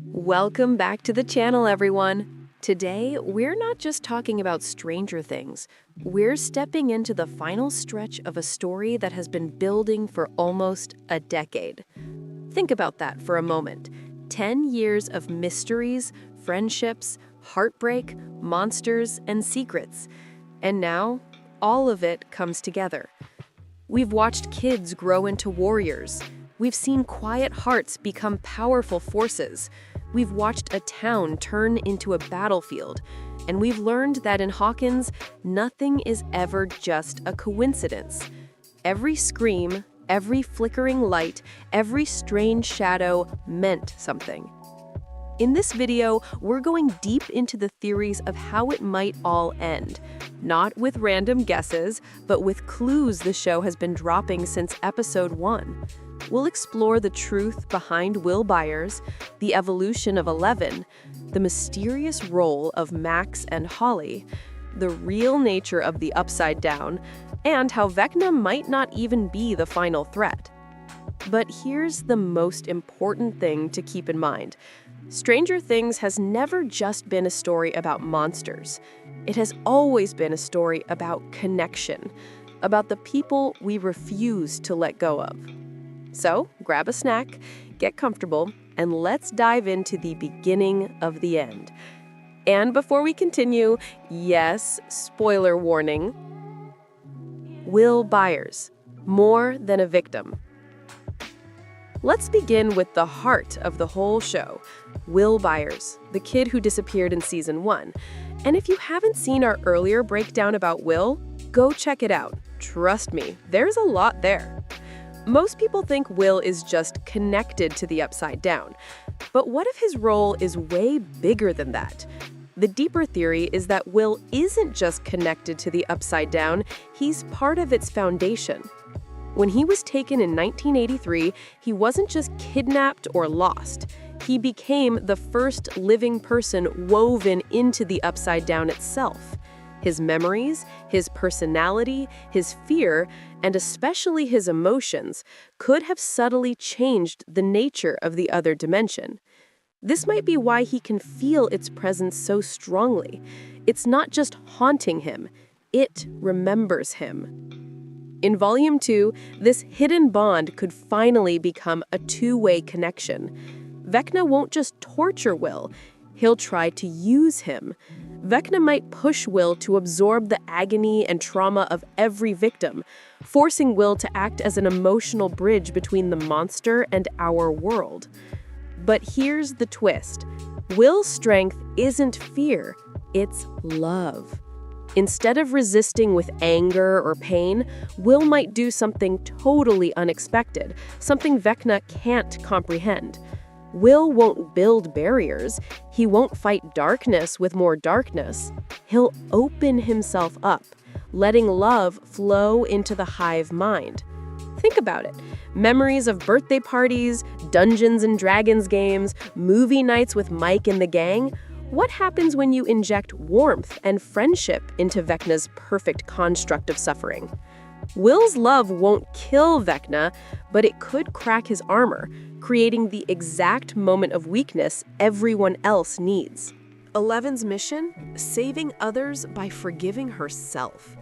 Welcome back to the channel, everyone. Today, we're not just talking about Stranger Things. We're stepping into the final stretch of a story that has been building for almost a decade. Think about that for a moment. 10 years of mysteries, friendships, heartbreak, monsters, and secrets. And now, all of it comes together. We've watched kids grow into warriors. We've seen quiet hearts become powerful forces. We've watched a town turn into a battlefield. And we've learned that in Hawkins, nothing is ever just a coincidence. Every scream, every flickering light, every strange shadow meant something. In this video, we're going deep into the theories of how it might all end. Not with random guesses, but with clues the show has been dropping since episode 1. We'll explore the truth behind Will Byers, the evolution of Eleven, the mysterious role of Max and Holly, the real nature of the Upside Down, and how Vecna might not even be the final threat. But here's the most important thing to keep in mind. Stranger Things has never just been a story about monsters. It has always been a story about connection, about the people we refuse to let go of. So, grab a snack, get comfortable, and let's dive into the beginning of the end. And before we continue, yes, spoiler warning, Will Byers, more than a victim. Let's begin with the heart of the whole show, Will Byers, the kid who disappeared in season 1. And if you haven't seen our earlier breakdown about Will, go check it out. Trust me, there's a lot there. Most people think Will is just connected to the Upside Down. But what if his role is way bigger than that? The deeper theory is that Will isn't just connected to the Upside Down, he's part of its foundation. When he was taken in 1983, he wasn't just kidnapped or lost. He became the first living person woven into the Upside Down itself. His memories, his personality, his fear, and especially his emotions could have subtly changed the nature of the other dimension. This might be why he can feel its presence so strongly. It's not just haunting him, it remembers him. In Volume 2, this hidden bond could finally become a two-way connection. Vecna won't just torture Will, he'll try to use him. Vecna might push Will to absorb the agony and trauma of every victim, forcing Will to act as an emotional bridge between the monster and our world. But here's the twist. Will's strength isn't fear, it's love. Instead of resisting with anger or pain, Will might do something totally unexpected, something Vecna can't comprehend. Will won't build barriers. He won't fight darkness with more darkness. He'll open himself up, letting love flow into the hive mind. Think about it. Memories of birthday parties, Dungeons and Dragons games, movie nights with Mike and the gang. What happens when you inject warmth and friendship into Vecna's perfect construct of suffering? Will's love won't kill Vecna, but it could crack his armor, creating the exact moment of weakness everyone else needs. Eleven's mission? Saving others by forgiving herself.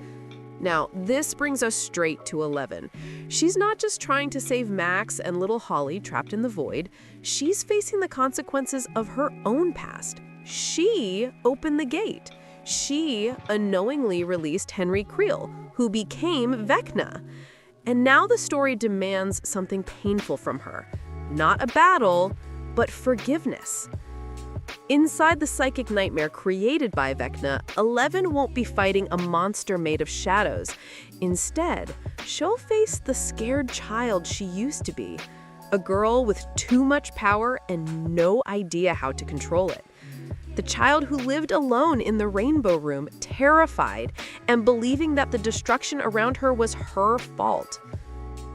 Now, this brings us straight to Eleven. She's not just trying to save Max and little Holly trapped in the void. She's facing the consequences of her own past. She opened the gate. She unknowingly released Henry Creel, who became Vecna. And now the story demands something painful from her. Not a battle, but forgiveness. Inside the psychic nightmare created by Vecna, Eleven won't be fighting a monster made of shadows. Instead, she'll face the scared child she used to be, a girl with too much power and no idea how to control it. The child who lived alone in the Rainbow Room, terrified and believing that the destruction around her was her fault.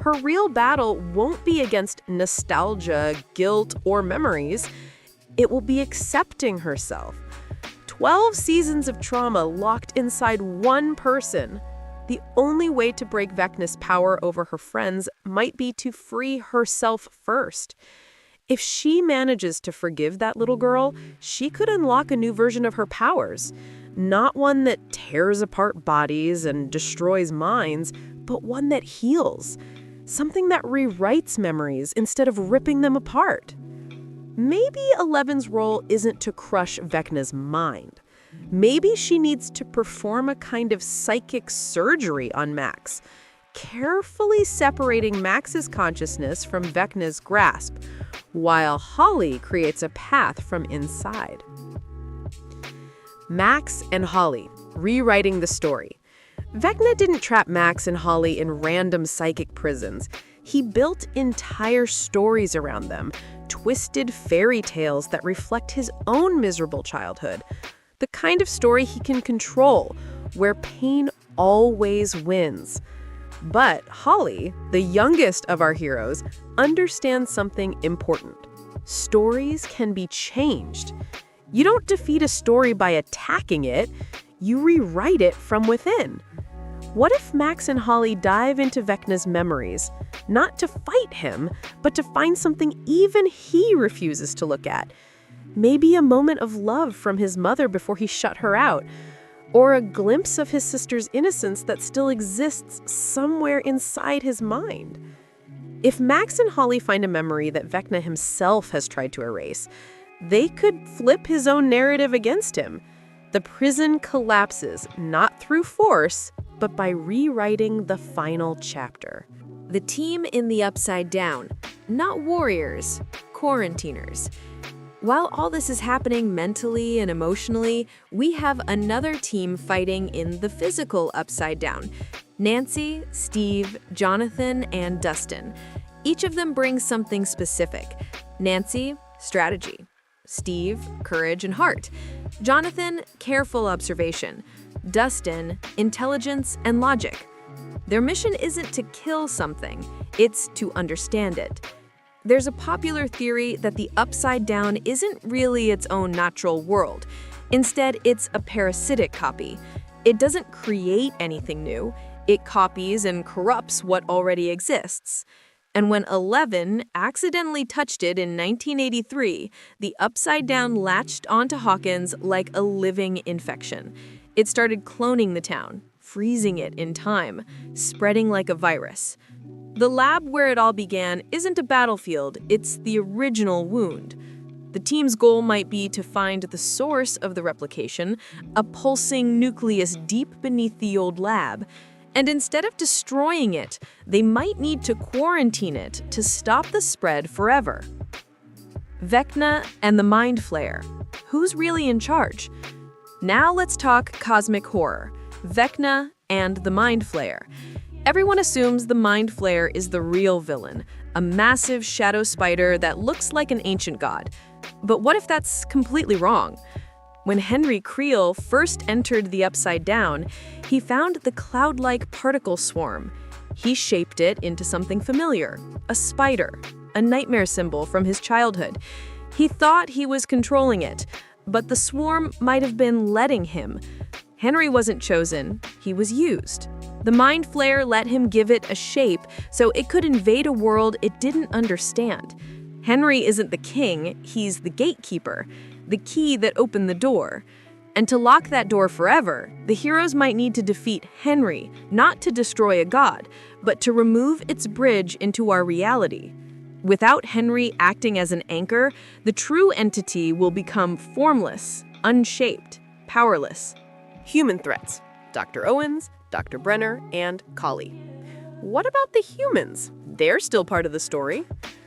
Her real battle won't be against nostalgia, guilt, or memories. It will be accepting herself. 12 seasons of trauma locked inside one person. The only way to break Vecna's power over her friends might be to free herself first. If she manages to forgive that little girl, she could unlock a new version of her powers. Not one that tears apart bodies and destroys minds, but one that heals. Something that rewrites memories instead of ripping them apart. Maybe Eleven's role isn't to crush Vecna's mind. Maybe she needs to perform a kind of psychic surgery on Max, carefully separating Max's consciousness from Vecna's grasp, while Holly creates a path from inside. Max and Holly, rewriting the story. Vecna didn't trap Max and Holly in random psychic prisons. He built entire stories around them, twisted fairy tales that reflect his own miserable childhood. The kind of story he can control, where pain always wins. But Holly, the youngest of our heroes, understands something important. Stories can be changed. You don't defeat a story by attacking it, you rewrite it from within. What if Max and Holly dive into Vecna's memories, not to fight him, but to find something even he refuses to look at? Maybe a moment of love from his mother before he shut her out, or a glimpse of his sister's innocence that still exists somewhere inside his mind. If Max and Holly find a memory that Vecna himself has tried to erase, they could flip his own narrative against him. The prison collapses, not through force, but by rewriting the final chapter. The team in the Upside Down, not warriors, quarantiners. While all this is happening mentally and emotionally, we have another team fighting in the physical Upside Down. Nancy, Steve, Jonathan, and Dustin. Each of them brings something specific. Nancy, strategy. Steve, courage and heart. Jonathan, careful observation. Dustin, intelligence and logic. Their mission isn't to kill something, it's to understand it. There's a popular theory that the Upside Down isn't really its own natural world. Instead, it's a parasitic copy. It doesn't create anything new. It copies and corrupts what already exists. And when 11 accidentally touched it in 1983, the Upside Down latched onto Hawkins like a living infection. It started cloning the town, freezing it in time, spreading like a virus. The lab where it all began isn't a battlefield, it's the original wound. The team's goal might be to find the source of the replication, a pulsing nucleus deep beneath the old lab. And instead of destroying it, they might need to quarantine it to stop the spread forever. Vecna and the Mind Flayer. Who's really in charge? Now let's talk cosmic horror. Vecna and the Mind Flayer. Everyone assumes the Mind Flayer is the real villain, a massive shadow spider that looks like an ancient god. But what if that's completely wrong? When Henry Creel first entered the Upside Down, he found the cloud-like particle swarm. He shaped it into something familiar, a spider, a nightmare symbol from his childhood. He thought he was controlling it, but the swarm might have been letting him. Henry wasn't chosen, he was used. The Mind Flayer let him give it a shape so it could invade a world it didn't understand. Henry isn't the king, he's the gatekeeper, the key that opened the door. And to lock that door forever, the heroes might need to defeat Henry, not to destroy a god, but to remove its bridge into our reality. Without Henry acting as an anchor, the true entity will become formless, unshaped, powerless. Human threats. Dr. Owens, Dr. Brenner, and Kali. What about the humans? They're still part of the story.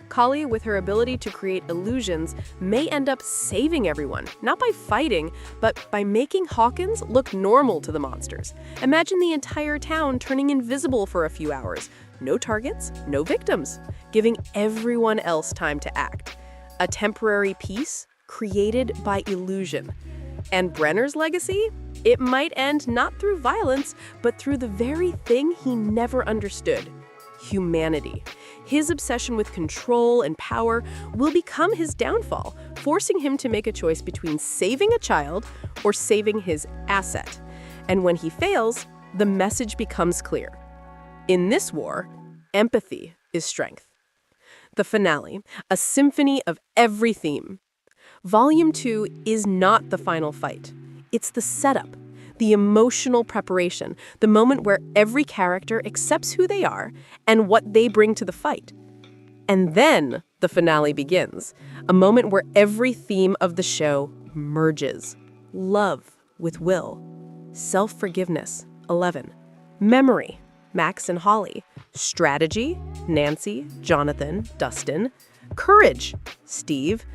Kali, with her ability to create illusions, may end up saving everyone, not by fighting, but by making Hawkins look normal to the monsters. Imagine the entire town turning invisible for a few hours. No targets, no victims, giving everyone else time to act. A temporary peace created by illusion. And Brenner's legacy? It might end not through violence, but through the very thing he never understood: humanity. His obsession with control and power will become his downfall, forcing him to make a choice between saving a child or saving his asset. And when he fails, the message becomes clear. In this war, empathy is strength. The finale, a symphony of every theme. Volume 2 is not the final fight. It's the setup, the emotional preparation, the moment where every character accepts who they are and what they bring to the fight. And then the finale begins, a moment where every theme of the show merges. Love with Will, self-forgiveness, 11, memory, Max and Holly, strategy, Nancy, Jonathan, Dustin, courage, Steve,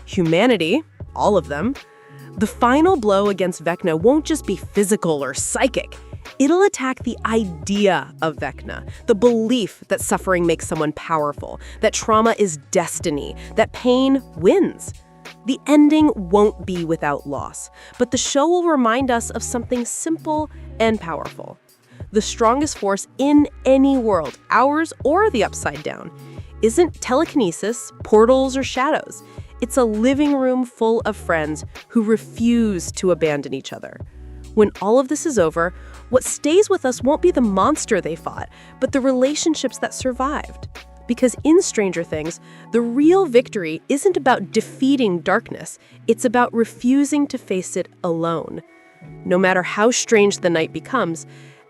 humanity, all of them. The final blow against Vecna won't just be physical or psychic. It'll attack the idea of Vecna, the belief that suffering makes someone powerful, that trauma is destiny, that pain wins. The ending won't be without loss, but the show will remind us of something simple and powerful. The strongest force in any world, ours or the Upside Down, isn't telekinesis, portals, or shadows. It's a living room full of friends who refuse to abandon each other. When all of this is over, what stays with us won't be the monster they fought, but the relationships that survived. Because in Stranger Things, the real victory isn't about defeating darkness, it's about refusing to face it alone. No matter how strange the night becomes,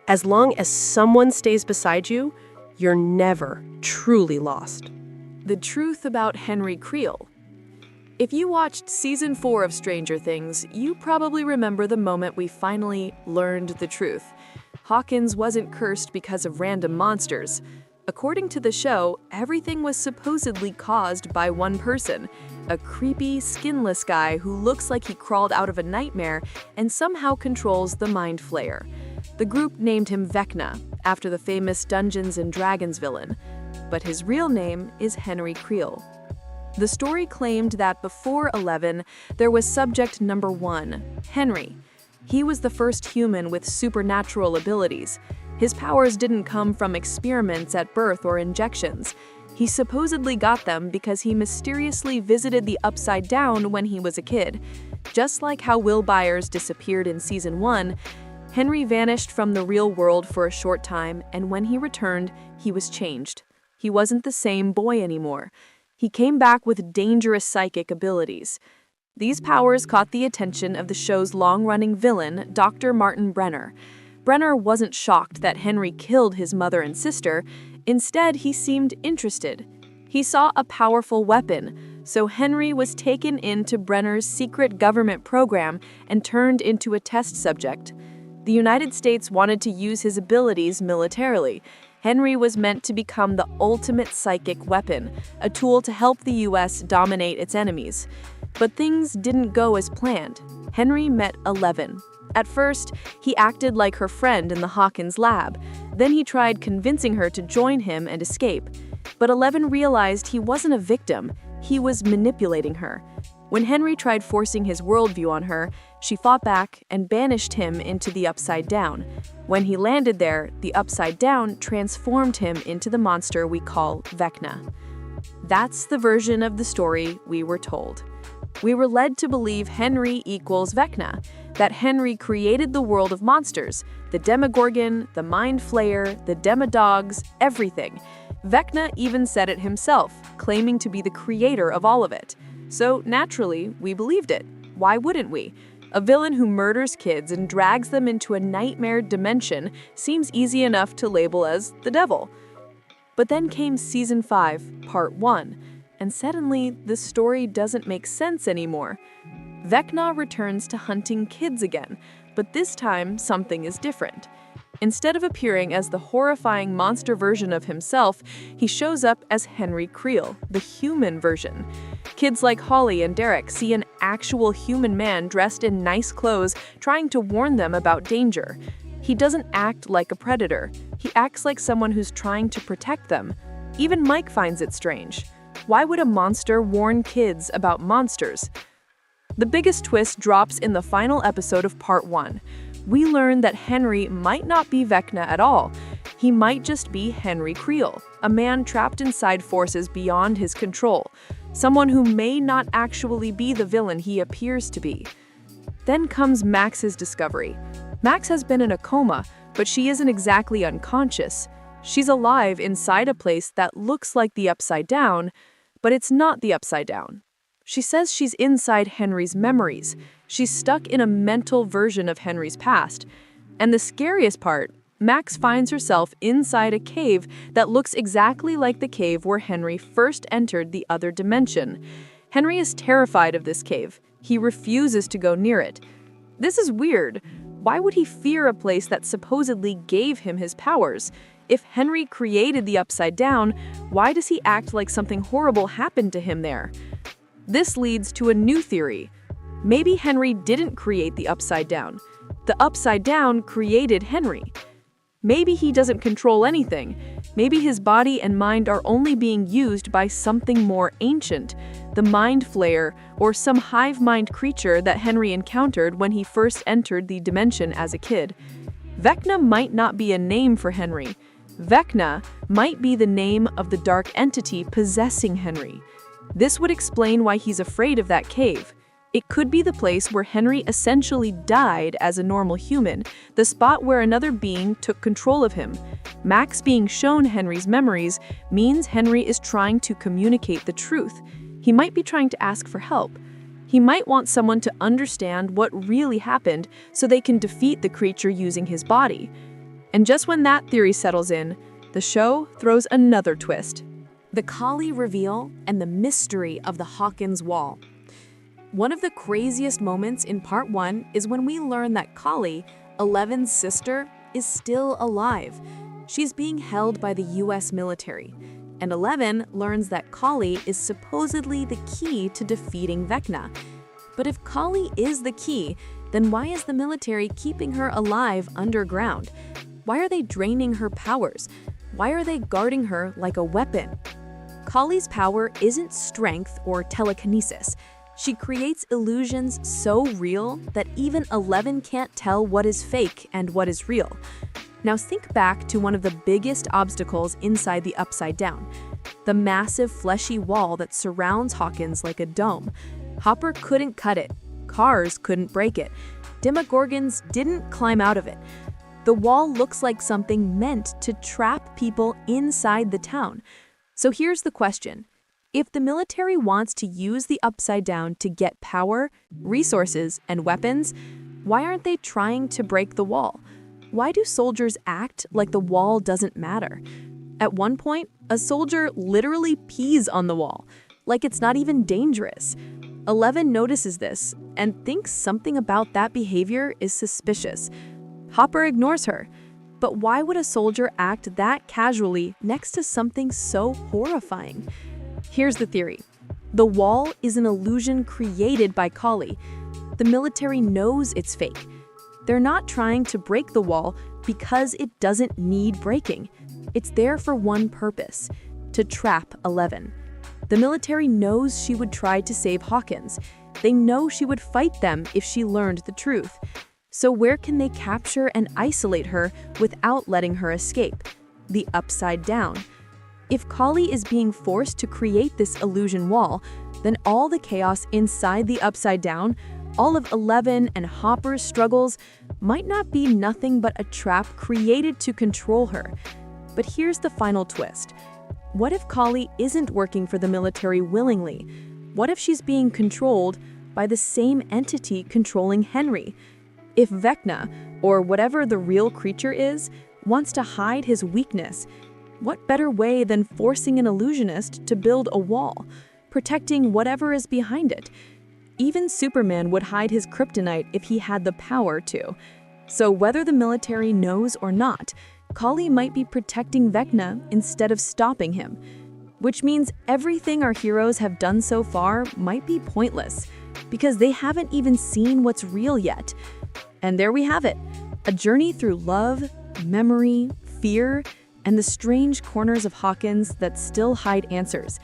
as long as someone stays beside you, you're never truly lost. The truth about Henry Creel. If you watched Season 4 of Stranger Things, you probably remember the moment we finally learned the truth. Hawkins wasn't cursed because of random monsters. According to the show, everything was supposedly caused by one person, a creepy, skinless guy who looks like he crawled out of a nightmare and somehow controls the Mind Flayer. The group named him Vecna, after the famous Dungeons & Dragons villain, but his real name is Henry Creel. The story claimed that before 11, there was subject number 1, Henry. He was the first human with supernatural abilities. His powers didn't come from experiments at birth or injections. He supposedly got them because he mysteriously visited the Upside Down when he was a kid. Just like how Will Byers disappeared in Season 1, Henry vanished from the real world for a short time, and when he returned, he was changed. He wasn't the same boy anymore. He came back with dangerous psychic abilities. These powers caught the attention of the show's long-running villain, Dr. Martin Brenner. Brenner wasn't shocked that Henry killed his mother and sister. Instead, he seemed interested. He saw a powerful weapon, so Henry was taken into Brenner's secret government program and turned into a test subject. The United States wanted to use his abilities militarily. Henry was meant to become the ultimate psychic weapon, a tool to help the US dominate its enemies. But things didn't go as planned. Henry met 11. At first, he acted like her friend in the Hawkins lab. Then he tried convincing her to join him and escape. But 11 realized he wasn't a victim. He was manipulating her. When Henry tried forcing his worldview on her, she fought back and banished him into the Upside Down. When he landed there, the Upside Down transformed him into the monster we call Vecna. That's the version of the story we were told. We were led to believe Henry equals Vecna, that Henry created the world of monsters, the Demogorgon, the Mind Flayer, the Demodogs, everything. Vecna even said it himself, claiming to be the creator of all of it. So naturally, we believed it. Why wouldn't we? A villain who murders kids and drags them into a nightmare dimension seems easy enough to label as the devil. But then came Season 5, Part 1, and suddenly the story doesn't make sense anymore. Vecna returns to hunting kids again, but this time something is different. Instead of appearing as the horrifying monster version of himself, he shows up as Henry Creel, the human version. Kids like Holly and Derek see an actual human man dressed in nice clothes trying to warn them about danger. He doesn't act like a predator. He acts like someone who's trying to protect them. Even Mike finds it strange. Why would a monster warn kids about monsters? The biggest twist drops in the final episode of Part 1. We learn that Henry might not be Vecna at all. He might just be Henry Creel, a man trapped inside forces beyond his control, someone who may not actually be the villain he appears to be. Then comes Max's discovery. Max has been in a coma, but she isn't exactly unconscious. She's alive inside a place that looks like the Upside Down, but it's not the Upside Down. She says she's inside Henry's memories. She's stuck in a mental version of Henry's past. And the scariest part, Max finds herself inside a cave that looks exactly like the cave where Henry first entered the other dimension. Henry is terrified of this cave. He refuses to go near it. This is weird. Why would he fear a place that supposedly gave him his powers? If Henry created the Upside Down, why does he act like something horrible happened to him there? This leads to a new theory. Maybe Henry didn't create the Upside Down. The Upside Down created Henry. Maybe he doesn't control anything. Maybe his body and mind are only being used by something more ancient, the Mind Flayer, or some hive mind creature that Henry encountered when he first entered the dimension as a kid. Vecna might not be a name for Henry. Vecna might be the name of the dark entity possessing Henry. This would explain why he's afraid of that cave. It could be the place where Henry essentially died as a normal human, the spot where another being took control of him. Max being shown Henry's memories means Henry is trying to communicate the truth. He might be trying to ask for help. He might want someone to understand what really happened so they can defeat the creature using his body. And just when that theory settles in, the show throws another twist. The Kali reveal and the mystery of the Hawkins Wall. One of the craziest moments in Part 1 is when we learn that Kali, Eleven's sister, is still alive. She's being held by the US military, and Eleven learns that Kali is supposedly the key to defeating Vecna. But if Kali is the key, then why is the military keeping her alive underground? Why are they draining her powers? Why are they guarding her like a weapon? Kali's power isn't strength or telekinesis. She creates illusions so real that even Eleven can't tell what is fake and what is real. Now think back to one of the biggest obstacles inside the Upside Down, the massive fleshy wall that surrounds Hawkins like a dome. Hopper couldn't cut it, cars couldn't break it, Demogorgons didn't climb out of it. The wall looks like something meant to trap people inside the town. So here's the question. If the military wants to use the Upside Down to get power, resources, and weapons, why aren't they trying to break the wall? Why do soldiers act like the wall doesn't matter? At one point, a soldier literally pees on the wall, like it's not even dangerous. Eleven notices this and thinks something about that behavior is suspicious. Hopper ignores her. But why would a soldier act that casually next to something so horrifying? Here's the theory. The wall is an illusion created by Kali. The military knows it's fake. They're not trying to break the wall because it doesn't need breaking. It's there for one purpose, to trap Eleven. The military knows she would try to save Hawkins. They know she would fight them if she learned the truth. So where can they capture and isolate her without letting her escape? The Upside Down. If Kali is being forced to create this illusion wall, then all the chaos inside the Upside Down, all of Eleven and Hopper's struggles, might not be nothing but a trap created to control her. But here's the final twist. What if Kali isn't working for the military willingly? What if she's being controlled by the same entity controlling Henry? If Vecna, or whatever the real creature is, wants to hide his weakness, what better way than forcing an illusionist to build a wall, protecting whatever is behind it? Even Superman would hide his kryptonite if he had the power to. So whether the military knows or not, Kali might be protecting Vecna instead of stopping him. Which means everything our heroes have done so far might be pointless, because they haven't even seen what's real yet. And there we have it, a journey through love, memory, fear, and the strange corners of Hawkins that still hide answers.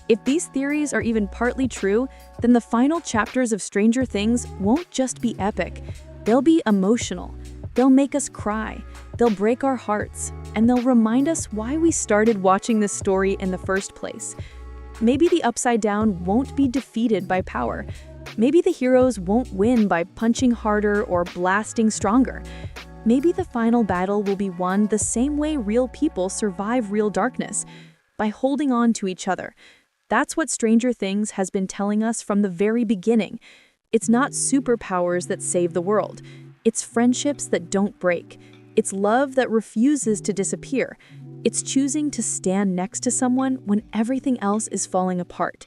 If these theories are even partly true, then the final chapters of Stranger Things won't just be epic. They'll be emotional. They'll make us cry. They'll break our hearts. And they'll remind us why we started watching this story in the first place. Maybe the Upside Down won't be defeated by power. Maybe the heroes won't win by punching harder or blasting stronger. maybe the final battle will be won the same way real people survive real darkness, by holding on to each other. That's what Stranger Things has been telling us from the very beginning. It's not superpowers that save the world. It's friendships that don't break. It's love that refuses to disappear. It's choosing to stand next to someone when everything else is falling apart.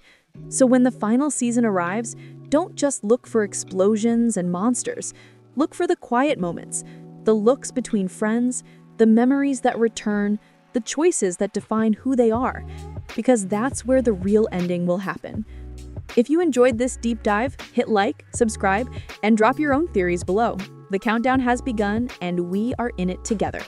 So when the final season arrives, don't just look for explosions and monsters. Look for the quiet moments, the looks between friends, the memories that return, the choices that define who they are, because that's where the real ending will happen. If you enjoyed this deep dive, hit like, subscribe, and drop your own theories below. The countdown has begun, and we are in it together.